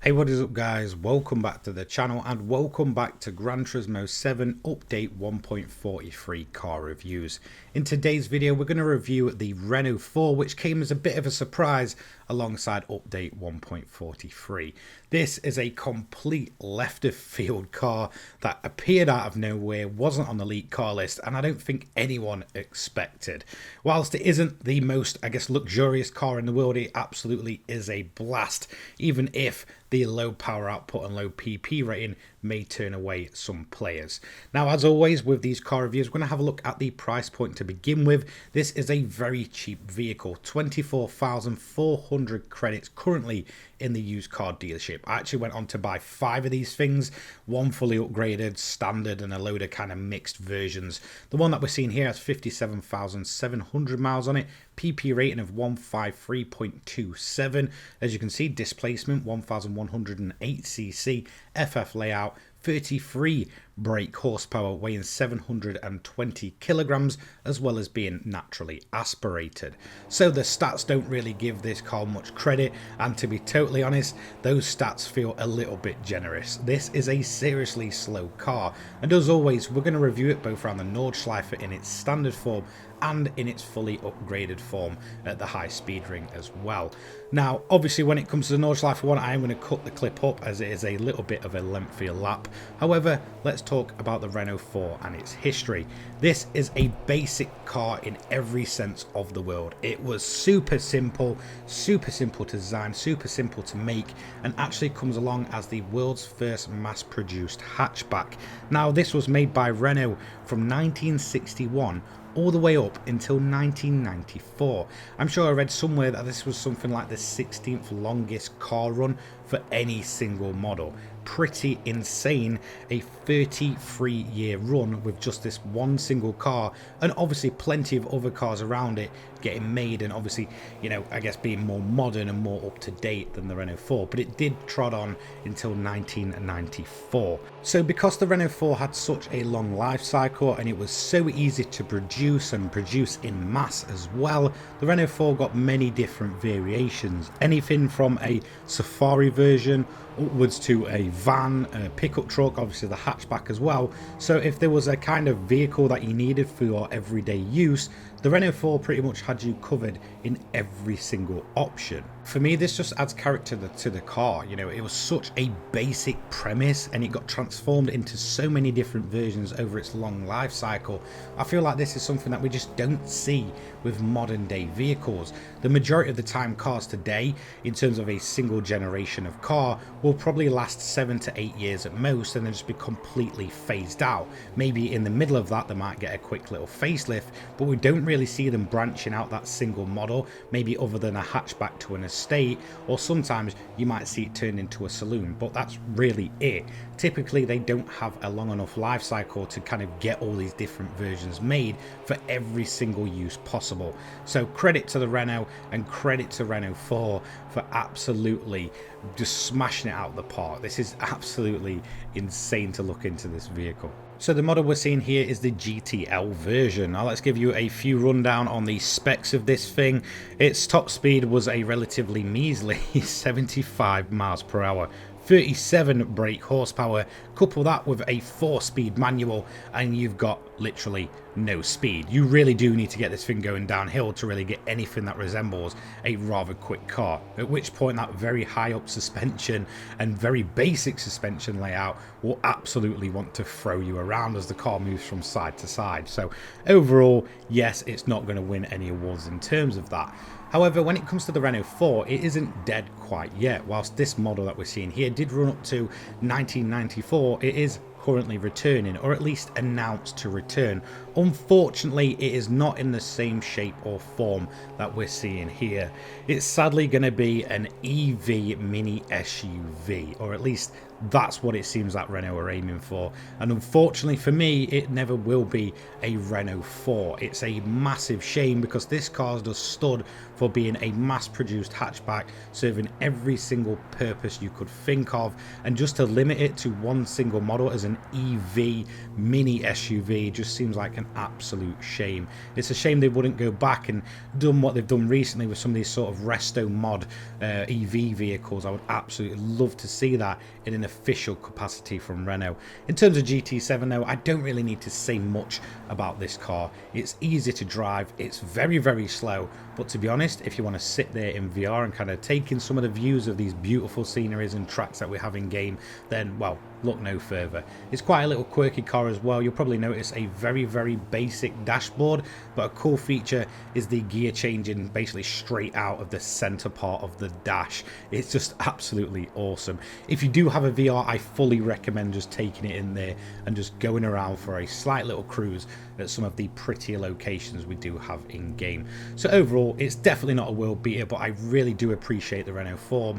Hey, what is up guys, welcome back to the channel and welcome back to Gran Turismo 7 update 1.43 car reviews. In today's video we're going to review the Renault 4, which came as a bit of a surprise alongside update 1.43. This is a complete left of field car that appeared out of nowhere, wasn't on the leaked car list, and I don't think anyone expected. Whilst it isn't the most, luxurious car in the world, it absolutely is a blast, even if the low power output and low PP rating may turn away some players. Now, as always with these car reviews, we're going to have a look at the price point to begin with. This is a very cheap vehicle, 24,400 credits currently in the used car dealership. I actually went on to buy 5 of these things, one fully upgraded, standard, and a load of kind of mixed versions. The one that we're seeing here has 57,700 miles on it, PP rating of 153.27. As you can see, displacement 1,108cc, FF layout, 33 brake horsepower, weighing 720 kilograms, as well as being naturally aspirated. So the stats don't really give this car much credit, and to be totally honest, those stats feel a little bit generous. This is a seriously slow car, and as always, we're going to review it both around the Nordschleife in its standard form and in its fully upgraded form at the high speed ring as well. Now, obviously, when it comes to the Nordschleife one, I am going to cut the clip up as it is a little bit of a lengthier lap. However, let's talk about the Renault 4 and its history. This is a basic car in every sense of the word. It was super simple to design, super simple to make, and actually comes along as the world's first mass-produced hatchback. Now, this was made by Renault from 1961 all the way up until 1994. I'm sure I read somewhere that this was something like the 16th longest car run for any single model. Pretty insane, a 33-year run with just this one single car, and obviously plenty of other cars around it getting made, and obviously, you know, I guess being more modern and more up to date than the Renault 4, but it did trot on until 1994. So because the Renault 4 had such a long life cycle and it was so easy to produce and produce in mass as well, the Renault 4 got many different variations, anything from a safari version upwards to a van, a pickup truck, obviously the hatchback as well. So if there was a kind of vehicle that you needed for your everyday use, the Renault 4 pretty much had you covered in every single option. For me, this just adds character to the car. You know, it was such a basic premise and it got transformed into so many different versions over its long life cycle. I feel like this is something that we just don't see with modern day vehicles. The majority of the time, cars today, in terms of a single generation of car, will probably last 7 to 8 years at most and then just be completely phased out. Maybe in the middle of that they might get a quick little facelift, but we don't really see them branching out that single model, maybe other than a hatchback to an estate, or sometimes you might see it turned into a saloon, but that's really it. Typically they don't have a long enough life cycle to kind of get all these different versions made for every single use possible. So credit to the Renault and credit to Renault 4 for absolutely just smashing it out of the park. This is absolutely insane to look into this vehicle. So the model we're seeing here is the GTL version. Now let's give you a few rundown on the specs of this thing. Its top speed was a relatively measly 75 miles per hour. 37 brake horsepower, couple that with a 4-speed manual and you've got literally no speed. You really do need to get this thing going downhill to really get anything that resembles a rather quick car, at which point that very high up suspension and very basic suspension layout will absolutely want to throw you around as the car moves from side to side. So overall, yes, it's not going to win any awards in terms of that. However, when it comes to the Renault 4, it isn't dead quite yet. Whilst this model that we're seeing here did run up to 1994, it is currently returning, or at least announced to return. Unfortunately, it is not in the same shape or form that we're seeing here. It's sadly going to be an EV mini SUV, or at least that's what it seems that Renault are aiming for. And unfortunately for me, it never will be a Renault 4. It's a massive shame because this car just stood for being a mass-produced hatchback, serving every single purpose you could think of, and just to limit it to one single model as an an EV mini SUV just seems like an absolute shame. It's a shame they wouldn't go back and done what they've done recently with some of these sort of resto mod EV vehicles. I would absolutely love to see that in an official capacity from Renault. In terms of GT7 though, I don't really need to say much about this car. It's easy to drive, it's very, very slow, but to be honest, if you want to sit there in VR and kind of take in some of the views of these beautiful sceneries and tracks that we have in game, then, well, look no further. It's quite a little quirky car as well. You'll probably notice a very, very basic dashboard, but a cool feature is the gear changing basically straight out of the center part of the dash. It's just absolutely awesome. If you do have a VR, I fully recommend just taking it in there and just going around for a slight little cruise at some of the prettier locations we do have in game. So overall, it's definitely not a world beater, but I really do appreciate the Renault 4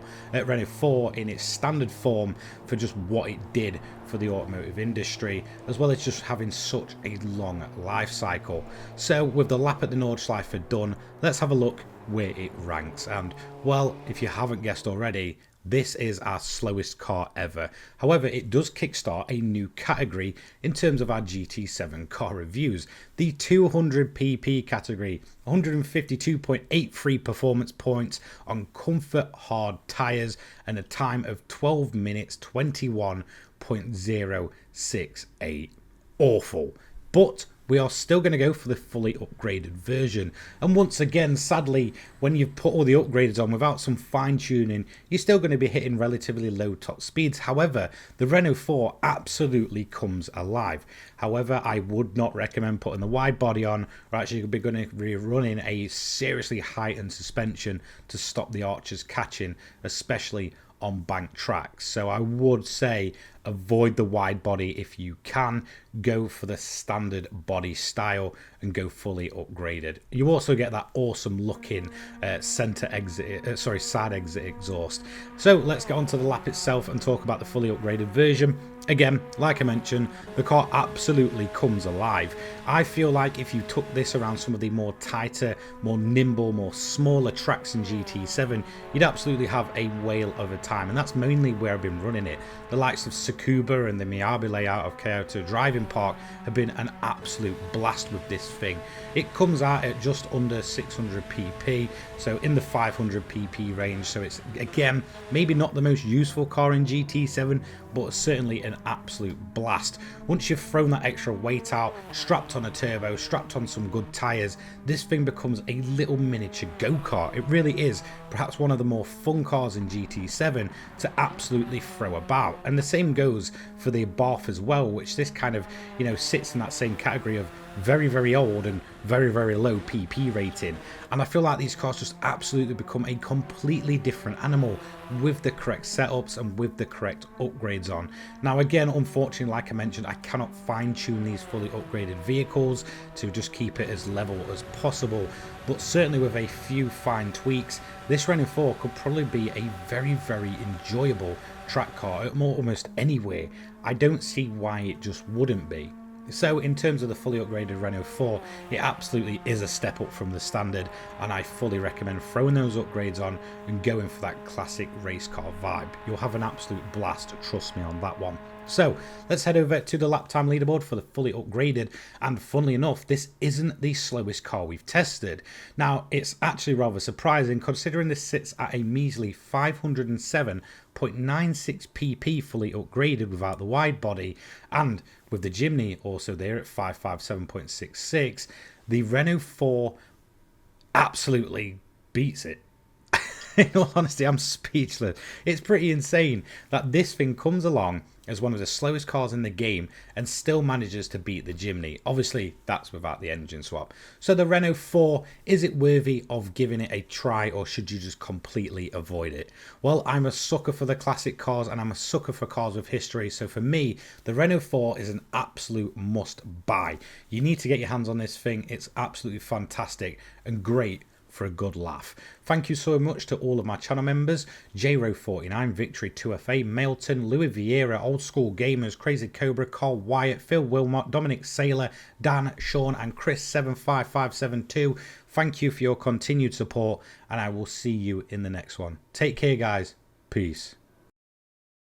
in its standard form for just what it did for the automotive industry, as well as just having such a long life cycle. So with the lap at the Nordschleife done, let's have a look where it ranks. And well, if you haven't guessed already, this is our slowest car ever. However, it does kickstart a new category in terms of our GT7 car reviews. The 200 pp category, 152.83 performance points on comfort hard tyres and a time of 12 minutes 21.068. Awful. But we are still going to go for the fully upgraded version. And once again, sadly, when you've put all the upgrades on without some fine tuning, you're still going to be hitting relatively low top speeds. However, the Renault 4 absolutely comes alive. However, I would not recommend putting the wide body on. We're actually going to be running a seriously heightened suspension to stop the arches catching, especially on bank tracks. So I would say avoid the wide body if you can. Go for the standard body style and go fully upgraded. You also get that awesome looking side exit exhaust. So let's get on to the lap itself and talk about the fully upgraded version. Again, like I mentioned, the car absolutely comes alive. I feel like if you took this around some of the more tighter, more nimble, more smaller tracks in GT7, you'd absolutely have a whale of a time, and that's mainly where I've been running it. The likes of Tsukuba and the Miyabi layout of Kyoto Driving Park have been an absolute blast with this thing. It comes out at just under 600 pp, so in the 500 pp range, so it's, again, maybe not the most useful car in GT7, but certainly an absolute blast. Once you've thrown that extra weight out, strapped on a turbo, strapped on some good tyres, this thing becomes a little miniature go-kart. It really is perhaps one of the more fun cars in GT7 to absolutely throw about. And the same goes for the Abarth as well, which this kind of, you know, sits in that same category of very, very old and very, very low PP rating. And I feel like these cars just absolutely become a completely different animal with the correct setups and with the correct upgrades on. Now again, unfortunately, like I mentioned, I cannot fine tune these fully upgraded vehicles to just keep it as level as possible, but certainly with a few fine tweaks, this Renault 4 could probably be a very, very enjoyable track car at almost anywhere. I don't see why it just wouldn't be. So in terms of the fully upgraded Renault 4, it absolutely is a step up from the standard, and I fully recommend throwing those upgrades on and going for that classic race car vibe. You'll have an absolute blast, trust me on that one. So let's head over to the lap time leaderboard for the fully upgraded, and funnily enough, this isn't the slowest car we've tested. Now it's actually rather surprising considering this sits at a measly 507.96 pp fully upgraded without the wide body, and with the Jimny also there at 557.66, the Renault 4 absolutely beats it. In all honesty, I'm speechless. It's pretty insane that this thing comes along as one of the slowest cars in the game and still manages to beat the Jimny. Obviously, that's without the engine swap. So the Renault 4, is it worthy of giving it a try, or should you just completely avoid it? Well, I'm a sucker for the classic cars, and I'm a sucker for cars with history. So for me, the Renault 4 is an absolute must buy. You need to get your hands on this thing. It's absolutely fantastic and great for a good laugh. Thank you so much to all of my channel members: JRO49, Victory 2FA, Mailton, Louis Vieira, Old School Gamers, Crazy Cobra, Carl Wyatt, Phil Wilmot, Dominic Saylor, Dan, Sean and Chris 75572. Thank you for your continued support, and I will see you in the next one. Take care, guys. Peace.